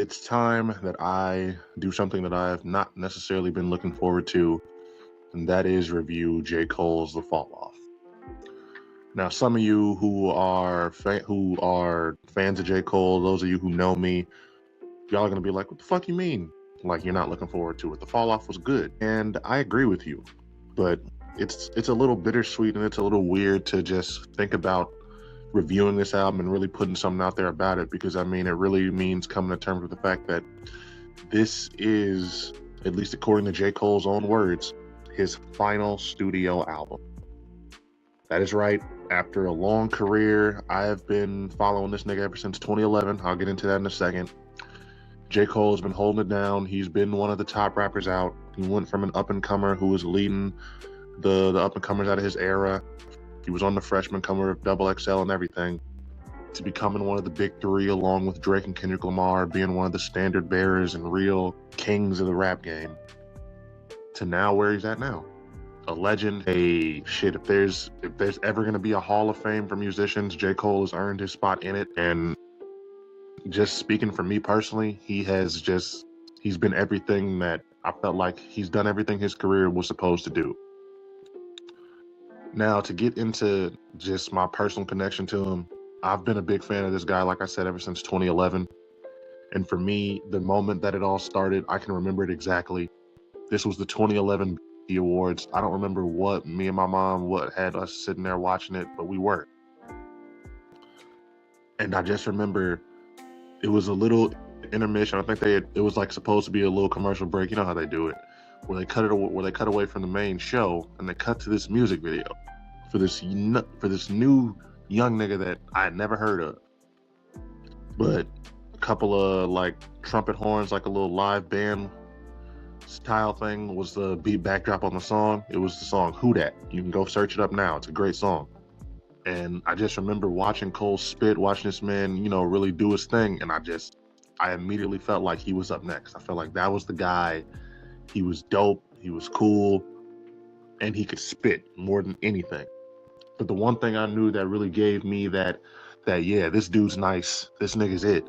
It's time that I do something that I have not necessarily been looking forward to, and that is review J. Cole's The Fall Off. Now, some of you who are fans of J. Cole, those of you who know me, y'all are gonna be like, "What the fuck you mean? Like you're not looking forward to it? The Fall Off was good," and I agree with you, but it's a little bittersweet and it's a little weird to just think about reviewing this album and really putting something out there about it, because I mean it really means coming to terms with the fact that this is, at least according to J. Cole's own words, his final studio album. That is right. After a long career, I have been following this nigga ever since 2011. I'll get into that in a second. J. Cole has been holding it down. He's been one of the top rappers out. He went from an up-and-comer who was leading the up-and-comers out of his era. He was on the freshman cover of Double XL and everything, to becoming one of the big three along with Drake and Kendrick Lamar, being one of the standard bearers and real kings of the rap game, to now where he's at now. A legend. If there's ever going to be a Hall of Fame for musicians, J. Cole has earned his spot in it. And just speaking for me personally, he's been everything that I felt like he's done, everything his career was supposed to do. Now, to get into just my personal connection to him, I've been a big fan of this guy, like I said, ever since 2011. And for me, the moment that it all started, I can remember it exactly. This was the 2011 BET Awards. I don't remember what me and my mom, what had us sitting there watching it, but we were. And I just remember it was a little intermission. I think it was like supposed to be a little commercial break. You know how they do it, where they cut away from the main show and they cut to this music video for this new young nigga that I had never heard of. But a couple of like trumpet horns, like a little live band style thing, was the beat backdrop on the song. It was the song Who Dat. You can go search it up now. It's a great song. And I just remember watching Cole spit, watching this man, really do his thing. And I immediately felt like he was up next. I felt like that was the guy. He was dope. He was cool. And he could spit more than anything. But the one thing I knew that really gave me that yeah, this dude's nice, this nigga's it,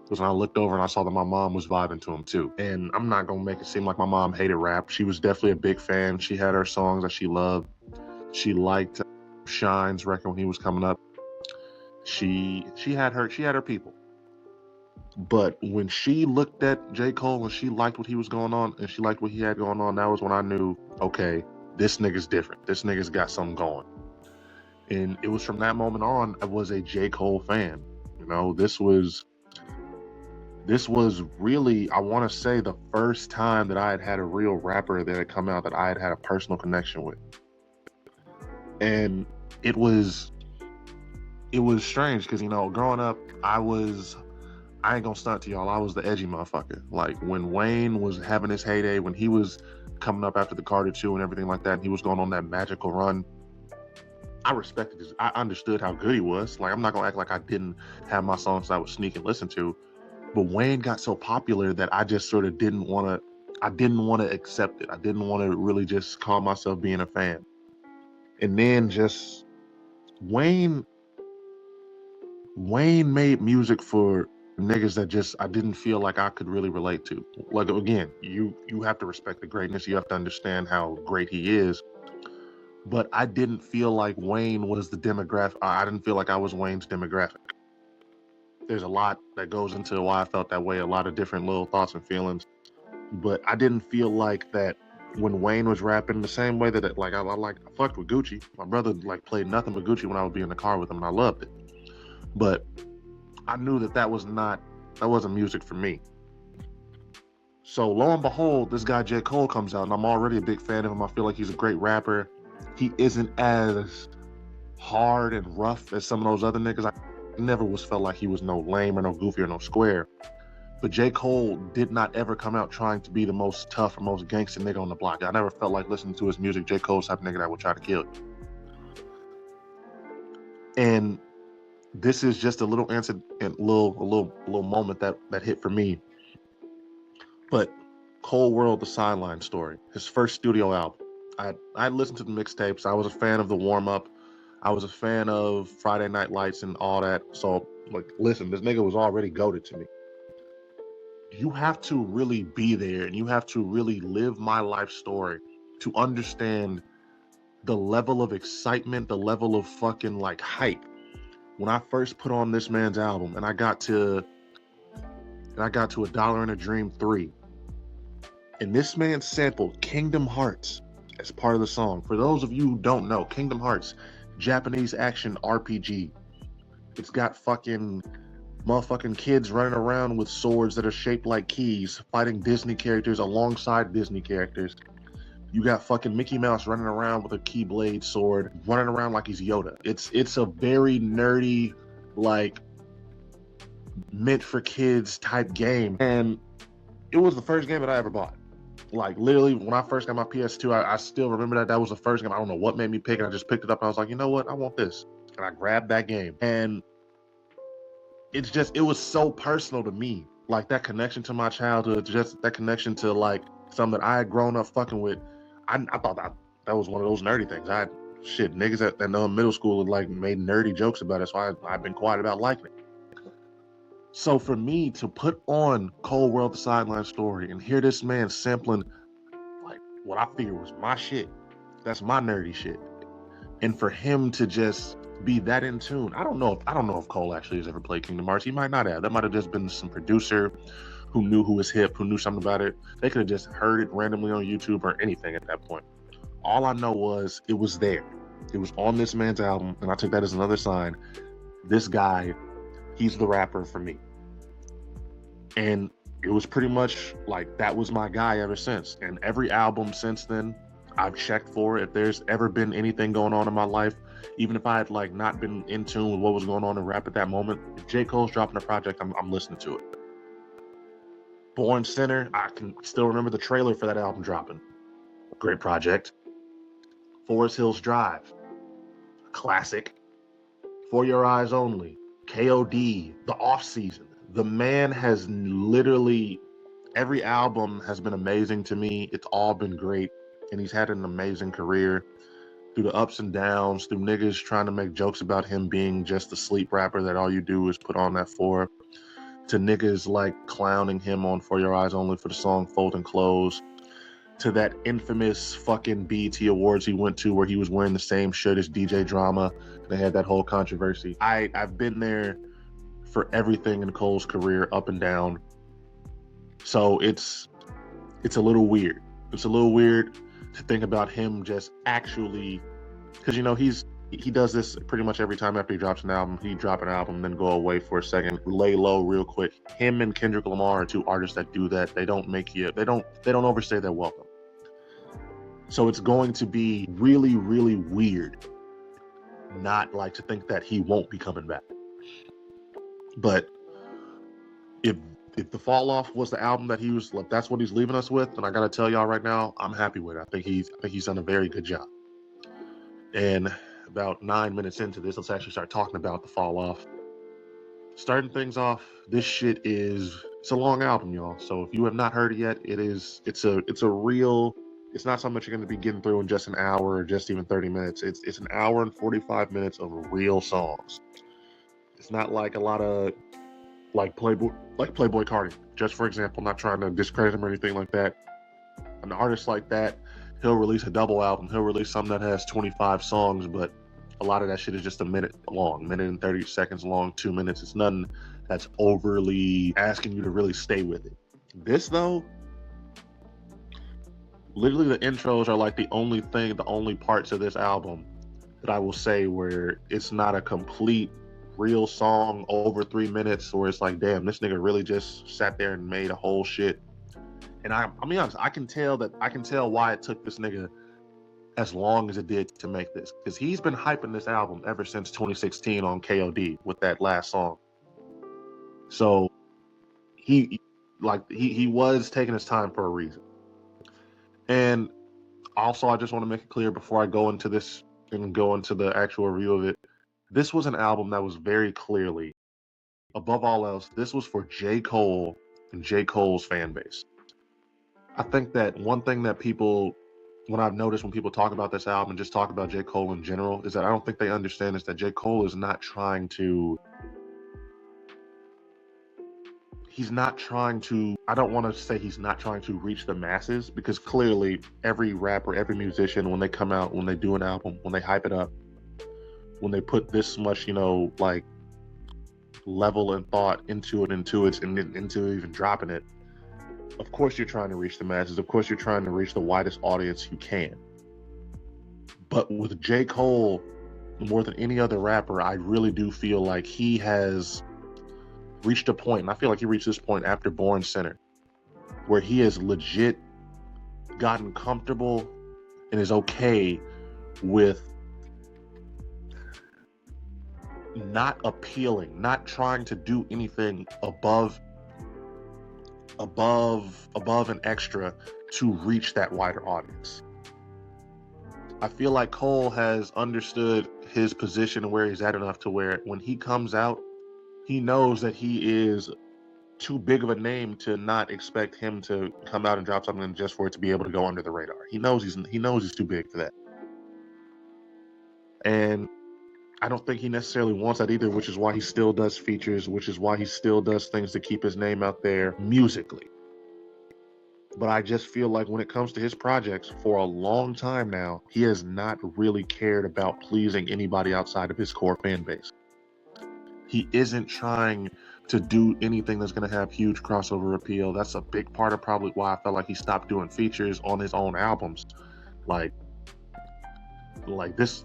was when I looked over and I saw that my mom was vibing to him too. And I'm not gonna make it seem like my mom hated rap. She was definitely a big fan. She had her songs that she loved. She liked Shine's record when he was coming up. She had her people. But when she looked at J. Cole and she liked what he was going on and she liked what he had going on, that was when I knew, okay, this nigga's different. This nigga's got something going. And it was from that moment on, I was a J. Cole fan. This was really, I want to say, the first time that I had a real rapper that had come out that I had a personal connection with. And it was strange because, growing up, I ain't gonna stunt to y'all, I was the edgy motherfucker. Like when Wayne was having his heyday, when he was coming up after the Carter 2 and everything like that, and he was going on that magical run, I respected this. I understood how good he was. Like, I'm not gonna act like I didn't have my songs I would sneak and listen to. But Wayne got so popular that I just sort of didn't want to accept it. I didn't want to really just call myself being a fan. And then just Wayne made music for niggas that just I didn't feel like I could really relate to. Like, again, you have to respect the greatness. You have to understand how great he is. But I didn't feel like Wayne was the demographic. I didn't feel like I was Wayne's demographic. There's a lot that goes into why I felt that way, a lot of different little thoughts and feelings. But I didn't feel like that when Wayne was rapping, the same way that I fucked with Gucci. My brother played nothing but Gucci when I would be in the car with him, and I loved it. But I knew that wasn't music for me. So lo and behold, this guy J. Cole comes out, and I'm already a big fan of him. I feel like he's a great rapper. He isn't as hard and rough as some of those other niggas. I never felt like he was no lame or no goofy or no square. But J. Cole did not ever come out trying to be the most tough or most gangster nigga on the block. I never felt like listening to his music, J. Cole's type of nigga that would try to kill you. And this is just a little incident, a little moment that hit for me. But Cole World, the Sideline Story, his first studio album. I listened to the mixtapes. I was a fan of the warm up. I was a fan of Friday Night Lights and all that. So, listen, this nigga was already goated to me. you have to really be there and you have to really live my life story to understand the level of excitement, the level of fucking like hype when I first put on this man's album and I got to A Dollar and a Dream 3. And this man sampled Kingdom Hearts as part of the song. For those of you who don't know, Kingdom Hearts, Japanese action RPG. It's got fucking motherfucking kids running around with swords that are shaped like keys, fighting Disney characters alongside Disney characters. You got fucking Mickey Mouse running around with a Keyblade sword, running around like he's Yoda. It's a very nerdy, like, meant for kids type game. And it was the first game that I ever bought. Like, literally, when I first got my PS2, I still remember that was the first game. I don't know what made me pick it. I just picked it up and I was like, you know what? I want this. And I grabbed that game. And it was so personal to me. Like, that connection to my childhood, just that connection to, like, something that I had grown up fucking with. I thought that was one of those nerdy things. Niggas at middle school had, like, made nerdy jokes about it, so I've been quiet about liking it. So for me to put on Cold World, The Sideline Story, and hear this man sampling, like, what I figured was my shit, that's my nerdy shit, and for him to just be that in tune, I don't know if Cole actually has ever played Kingdom Hearts. He might not have. That might have just been some producer who knew who was hip, who knew something about it. They could have just heard it randomly on YouTube or anything at that point. All I know was it was there. It was on this man's album, and I took that as another sign. This guy, he's the rapper for me. And it was pretty much like that was my guy ever since. And every album since then, I've checked for it. If there's ever been anything going on in my life, even if I had like not been in tune with what was going on in rap at that moment, if J. Cole's dropping a project, I'm listening to it. Born Sinner, I can still remember the trailer for that album dropping. Great project. Forest Hills Drive, classic. For Your Eyes Only, KOD, The Off Season. The man has literally, every album has been amazing to me. It's all been great. And he's had an amazing career through the ups and downs, through niggas trying to make jokes about him being just a sleep rapper that all you do is put on that for, to niggas like clowning him on For Your Eyes Only for the song Folding Clothes, to that infamous fucking BET Awards he went to where he was wearing the same shirt as DJ Drama. They had that whole controversy. I've been there for everything in Cole's career, up and down. So it's a little weird. It's a little weird to think about him just actually, because, you know, he does this pretty much every time after he drops an album. He drop an album, then go away for a second, lay low real quick. Him and Kendrick Lamar are two artists that do that. They don't overstay their welcome. So it's going to be really, really weird not like to think that he won't be coming back. But if the Fall Off was the album that that's what he's leaving us with, then I gotta tell y'all right now, I'm happy with it. I think he's done a very good job. And about 9 minutes into this, let's actually start talking about the Fall Off. Starting things off, this shit it's a long album, y'all. So if you have not heard it yet, it's not something that you're going to be getting through in just an hour or just even 30 minutes. It's an hour and 45 minutes of real songs. It's not like a lot of Playboy Carti. Just for example, not trying to discredit him or anything like that. An artist like that, he'll release a double album. He'll release something that has 25 songs, but a lot of that shit is just a minute long, minute and 30 seconds long, 2 minutes. It's nothing that's overly asking you to really stay with it. This, though, literally the intros are like the only parts of this album that I will say where it's not a complete real song over 3 minutes, or it's like, damn, this nigga really just sat there and made a whole shit. And I'll be honest, I can tell why it took this nigga as long as it did to make this, because he's been hyping this album ever since 2016 on KOD with that last song. So he was taking his time for a reason. And also, I just want to make it clear before I go into this and go into the actual review of it, this was an album that was very clearly, above all else, this was for J. Cole and J. Cole's fan base. I think that one thing that when I've noticed when people talk about this album and just talk about J. Cole in general, is that I don't think they understand is that J. Cole is not trying to, he's not trying to, I don't want to say he's not trying to reach the masses, because clearly every rapper, every musician, when they come out, when they do an album, when they hype it up, when they put this much, like level and thought into it, and into even dropping it, of course you're trying to reach the masses. Of course you're trying to reach the widest audience you can. But with J. Cole, more than any other rapper, I really do feel like he has reached a point, and I feel like he reached this point after Born Center, where he has legit gotten comfortable and is okay with not appealing, not trying to do anything above and extra to reach that wider audience. I feel like Cole has understood his position and where he's at enough to where when he comes out, he knows that he is too big of a name to not expect him to come out and drop something just for it to be able to go under the radar. He knows he's too big for that. And I don't think he necessarily wants that either, which is why he still does features, which is why he still does things to keep his name out there musically. But I just feel like when it comes to his projects, for a long time now, he has not really cared about pleasing anybody outside of his core fan base. He isn't trying to do anything that's going to have huge crossover appeal. That's a big part of probably why I felt like he stopped doing features on his own albums. Like this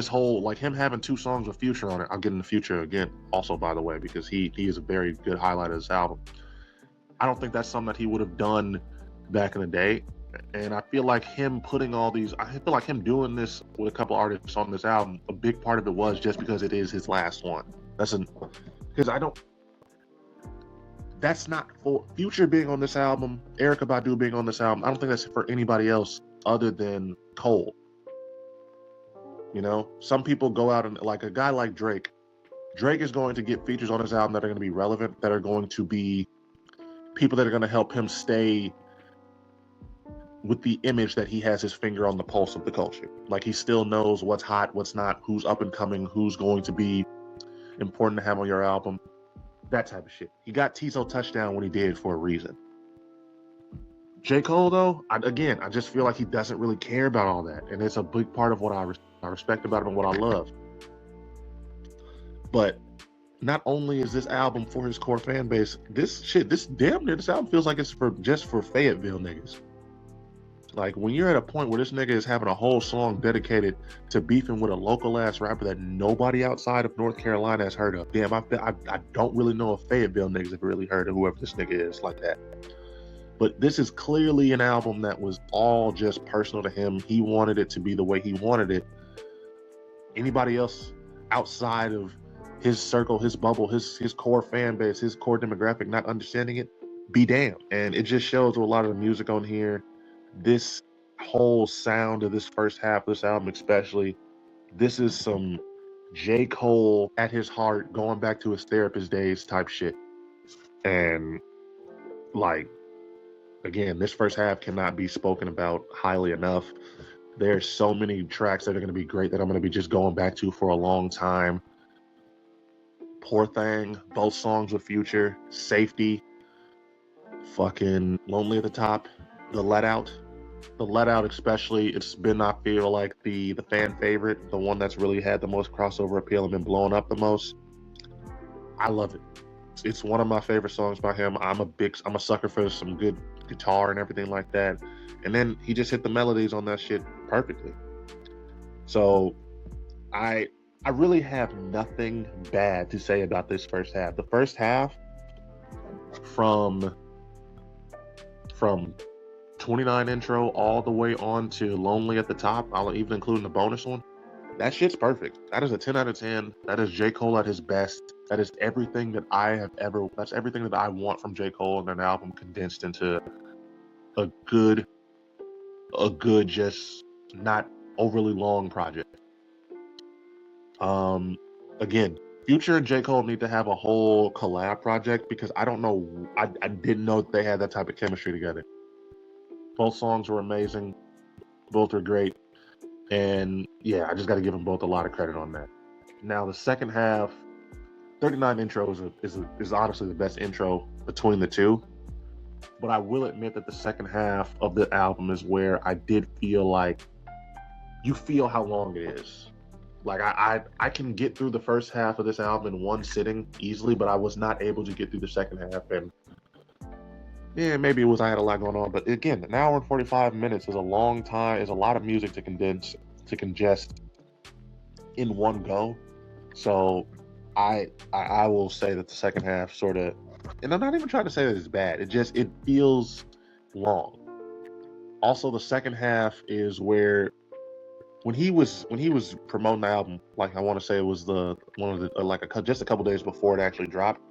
whole, like him having 2 songs with Future on it. I'll get into Future again also, by the way, because he is a very good highlight of this album. I don't think that's something that he would have done back in the day. And I feel like him doing this with a couple artists on this album, a big part of it was just because it is his last one. That's not for Future being on this album, Erykah Badu being on this album. I don't think that's for anybody else other than Cole. Some people go out and, like a guy like Drake is going to get features on his album that are going to be relevant, that are going to be people that are going to help him stay with the image that he has his finger on the pulse of the culture. Like, he still knows what's hot, what's not, who's up and coming, who's going to be important to have on your album, that type of shit. He got Tizo Touchdown when he did for a reason. J. Cole, though, I just feel like he doesn't really care about all that, and it's a big part of what I respect about him and what I love. But not only is this album for his core fan base, this album feels like it's just for Fayetteville niggas. Like, when you're at a point where this nigga is having a whole song dedicated to beefing with a local ass rapper that nobody outside of North Carolina has heard of. Damn, I don't really know if Fayetteville niggas have really heard of whoever this nigga is like that. But this is clearly an album that was all just personal to him. He wanted it to be the way he wanted it. Anybody else outside of his circle, his bubble, his core fan base, his core demographic not understanding it, be damned. And it just shows with a lot of the music on here. This whole sound of this first half of this album especially, this is some J. Cole at his heart, going back to his therapist days type shit. And like, again, this first half cannot be spoken about highly enough. There's so many tracks that are going to be great that I'm going to be just going back to for a long time. Poor Thing, both songs with Future, Safety, fucking Lonely at the Top, The Let Out especially, it's been, I feel like, the fan favorite, the one that's really had the most crossover appeal and been blowing up the most. I love it. It's one of my favorite songs by him. I'm a sucker for some good guitar and everything like that. And then he just hit the melodies on that shit perfectly. So I really have nothing bad to say about this first half. The first half, from 29 intro all the way on to Lonely at the Top, I'll even include the bonus one, that shit's perfect. That is a 10 out of 10. That is J. Cole at his best. That is everything that that's everything that I want from J. Cole in an album condensed into a good, just not overly long project. Again, Future and J. Cole need to have a whole collab project, because I don't know, I didn't know they had that type of chemistry together. Both songs were amazing. Both were great. And yeah, I just got to give them both a lot of credit on that. Now, the second half 39 intro is honestly the best intro between the two. But I will admit that the second half of the album is where I did feel like you feel how long it is. Like I can get through the first half of this album in one sitting easily, but I was not able to get through the second half. And yeah, maybe it was I had a lot going on, but again, an hour and 45 minutes is a long time, is a lot of music to congest in one go. So I will say that the second half sort of, and I'm not even trying to say that it's bad. It feels long. Also, the second half is where when he was promoting the album, like I want to say it was just a couple days before it actually dropped,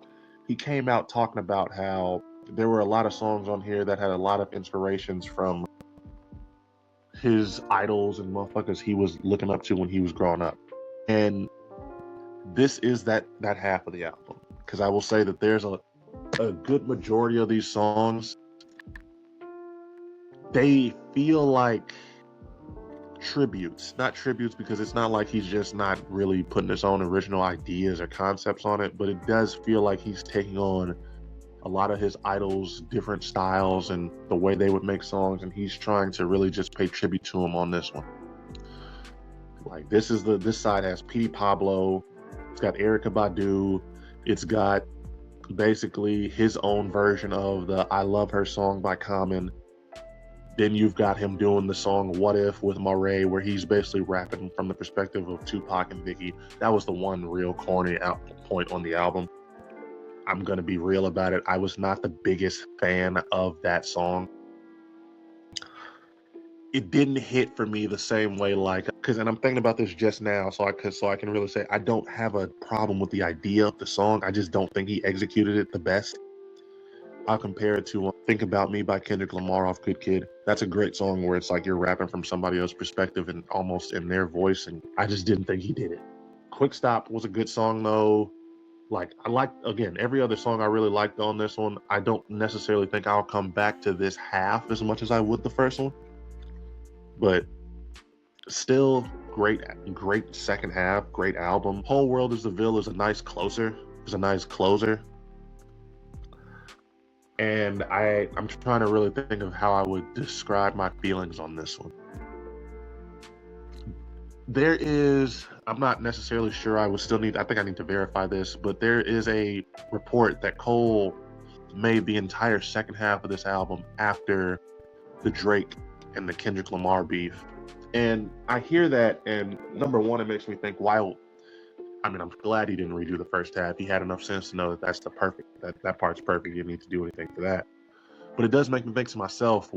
he came out talking about how there were a lot of songs on here that had a lot of inspirations from his idols and motherfuckers he was looking up to when he was growing up. And this is that half of the album, because I will say that there's a good majority of these songs, they feel like tributes. Not tributes because it's not like he's just not really putting his own original ideas or concepts on it, but it does feel like he's taking on a lot of his idols' different styles and the way they would make songs, and he's trying to really just pay tribute to him on this one. Like this side has Petey Pablo, it's got Erykah Badu, it's got basically his own version of the I Love Her song by Common. Then you've got him doing the song What If with Murray, where he's basically rapping from the perspective of Tupac and Biggie. That was the one real corny point on the album. I'm going to be real about it. I was not the biggest fan of that song. It didn't hit for me the same way, and I'm thinking about this just now, so I can really say I don't have a problem with the idea of the song. I just don't think he executed it the best. I'll compare it to Think About Me by Kendrick Lamar off Good Kid. That's a great song where it's like you're rapping from somebody else's perspective and almost in their voice, and I just didn't think he did it. Quick Stop was a good song though. Again, every other song I really liked on this one. I don't necessarily think I'll come back to this half as much as I would the first one, but still great second half, great album. Whole World Is the Ville is a nice closer. And I'm trying to really think of how I would describe my feelings on this one. I'm not necessarily sure, I think I need to verify this, but there is a report that Cole made the entire second half of this album after the Drake and the Kendrick Lamar beef. And I hear that, and number one, it makes me think, I'm glad he didn't redo the first half. He had enough sense to know that part's perfect. You didn't need to do anything for that. But it does make me think to myself,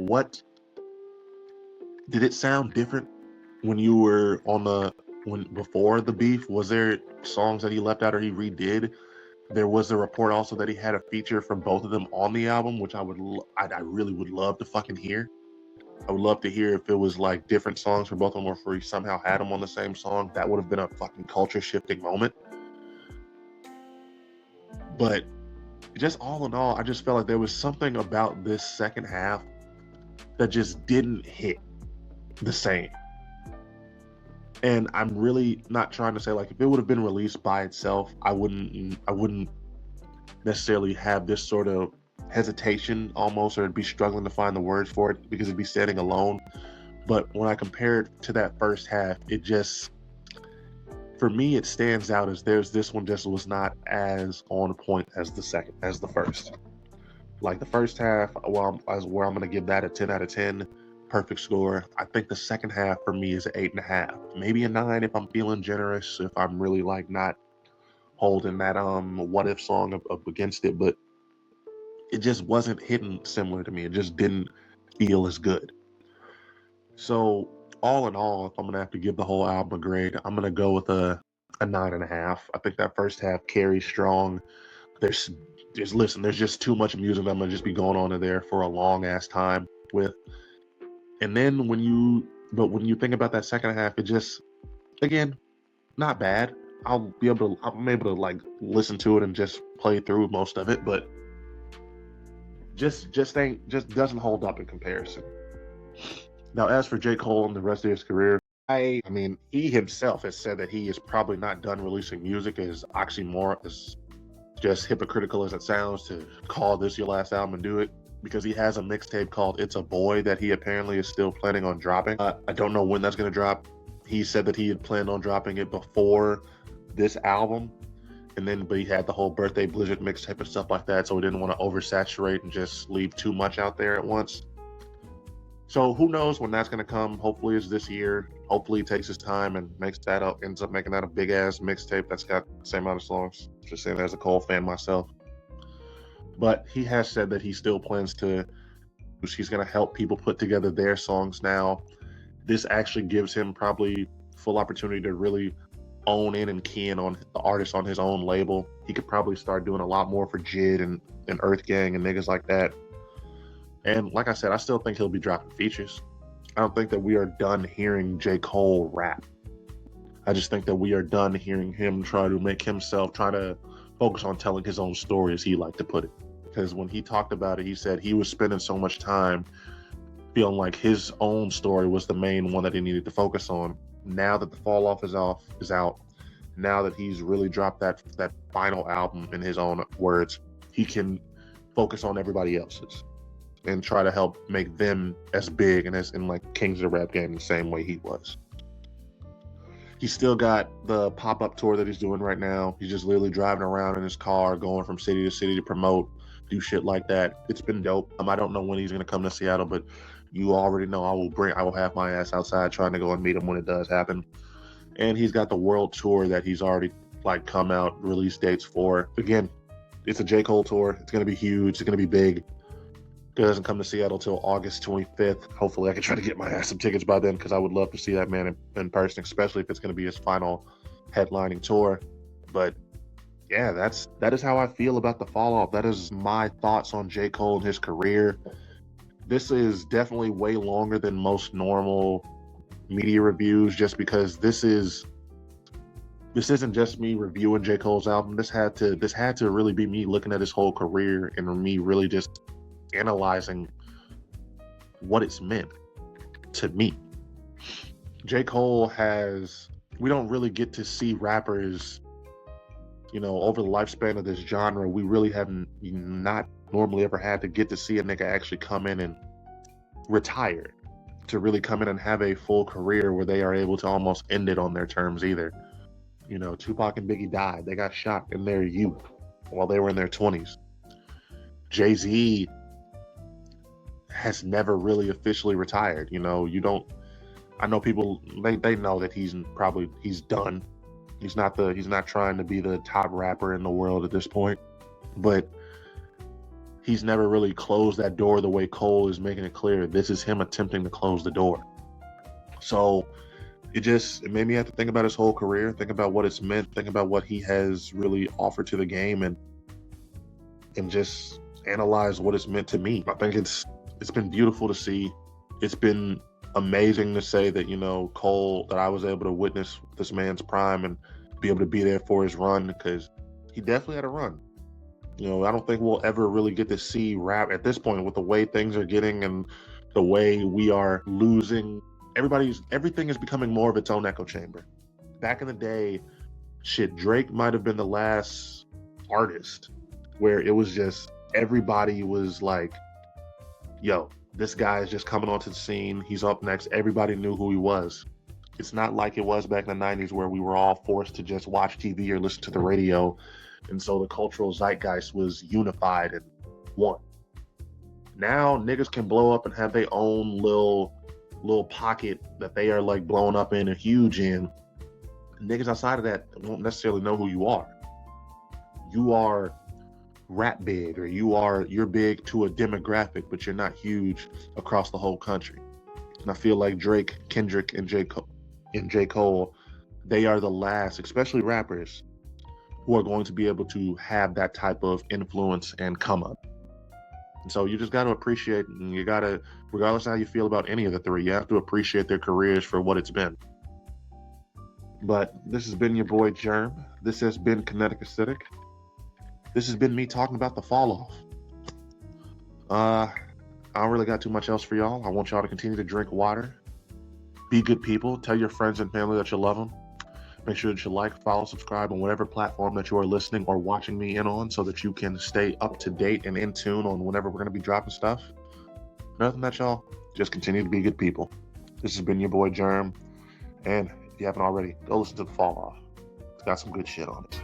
did it sound different when you were before the beef? Was there songs that he left out or he redid? There was a report also that he had a feature from both of them on the album, which I really would love to fucking hear. I would love to hear if it was like different songs for both of them, or if he somehow had them on the same song. That would have been a fucking culture shifting moment. But just all in all, I just felt like there was something about this second half that just didn't hit the same. And I'm really not trying to say, like, if it would have been released by itself, I wouldn't necessarily have this sort of hesitation almost, or be struggling to find the words for it, because it'd be standing alone. But when I compare it to that first half, it just, for me, it stands out as this one just was not as on point as the first. Like the first half, where I'm going to give that a 10 out of 10, perfect score. I think the second half for me is an 8.5, maybe a 9 if I'm feeling generous, if I'm really like not holding that What If song up against it. But it just wasn't hitting similar to me. It just didn't feel as good. So all in all, if I'm gonna have to give the whole album a grade, I'm gonna go with a 9.5. I think that first half carries strong. There's just too much music I'm gonna just be going on in there for a long ass time with. And then when you think about that second half, it just, again, not bad. I'm able to like listen to it and just play through most of it, but just doesn't hold up in comparison. Now, as for J. Cole and the rest of his career, he himself has said that he is probably not done releasing music, as just hypocritical as it sounds to call this your last album and do it, because he has a mixtape called It's a Boy that he apparently is still planning on dropping. I don't know when that's going to drop. He said that he had planned on dropping it before this album, but he had the whole Birthday Blizzard mixtape and stuff like that, so he didn't want to oversaturate and just leave too much out there at once. So who knows when that's going to come. Hopefully it's this year. Hopefully he takes his time and ends up making that a big ass mixtape that's got the same amount of songs. Just saying, as a Cole fan myself. But he has said that he still plans to, he's going to help people put together their songs now. This actually gives him probably full opportunity to really own in and key in on the artist on his own label. He could probably start doing a lot more for Jid and Earth Gang and niggas like that. And like I said, I still think he'll be dropping features. I don't think that we are done hearing J. Cole rap. I just think that we are done hearing him try to focus on telling his own story, as he liked to put it. Because when he talked about it, he said he was spending so much time feeling like his own story was the main one that he needed to focus on. Now that the Fall Off is out, now that he's really dropped that final album in his own words, he can focus on everybody else's and try to help make them as big and as in like kings of the rap game the same way he was. He's still got the pop-up tour that he's doing right now. He's just literally driving around in his car, going from city to city to promote, do shit like that. It's been dope. I don't know when he's gonna come to Seattle, but you already know I will have my ass outside trying to go and meet him when it does happen. And he's got the world tour that he's already come out, release dates for. Again, it's a J. Cole tour. It's gonna be huge. It's gonna be big. It doesn't come to Seattle till August 25th. Hopefully I can try to get my ass some tickets by then, because I would love to see that man in person, especially if it's going to be his final headlining tour. But yeah, that is how I feel about the Fall Off. That is my thoughts on J. Cole and his career. This is definitely way longer than most normal media reviews, just because this isn't just me reviewing J. Cole's album. This had to really be me looking at his whole career and me really just analyzing what it's meant to me. J. Cole we don't really get to see rappers, over the lifespan of this genre. We really haven't not normally ever had to get to see a nigga actually come in and retire, to really come in and have a full career where they are able to almost end it on their terms either. Tupac and Biggie died. They got shot in their youth while they were in their 20s. Jay-Z has never really officially retired. I know people, they know that he's done. He's not trying to be the top rapper in the world at this point, but he's never really closed that door the way Cole is making it clear. This is him attempting to close the door. So it made me have to think about his whole career, think about what it's meant, think about what he has really offered to the game, and just analyze what it's meant to me. I think it's been beautiful to see. It's been amazing to say that, Cole, that I was able to witness this man's prime and be able to be there for his run, because he definitely had a run. I don't think we'll ever really get to see rap at this point with the way things are getting and the way we are losing. Everything is becoming more of its own echo chamber. Back in the day, Drake might have been the last artist where it was just everybody was like, yo, this guy is just coming onto the scene. He's up next. Everybody knew who he was. It's not like it was back in the 90s where we were all forced to just watch TV or listen to the radio. And so the cultural zeitgeist was unified and one. Now niggas can blow up and have their own little pocket that they are like blowing up in and huge in. Niggas outside of that won't necessarily know who you are. You are rap big, or you're big to a demographic, but you're not huge across the whole country. And I feel like Drake, Kendrick, and J. Cole, they are the last, especially rappers, who are going to be able to have that type of influence and come up. And so you just got to appreciate, and you got to, regardless of how you feel about any of the three, you have to appreciate their careers for what it's been. But this has been your boy Jerm. This has been Kinetic Acidic. This has been me talking about the Fall Off. I don't really got too much else for y'all. I want y'all to continue to drink water. Be good people. Tell your friends and family that you love them. Make sure that you like, follow, subscribe on whatever platform that you are listening or watching me in on so that you can stay up to date and in tune on whenever we're going to be dropping stuff. Other than that, y'all, just continue to be good people. This has been your boy Jerm, and if you haven't already, go listen to The Fall Off. It's got some good shit on it.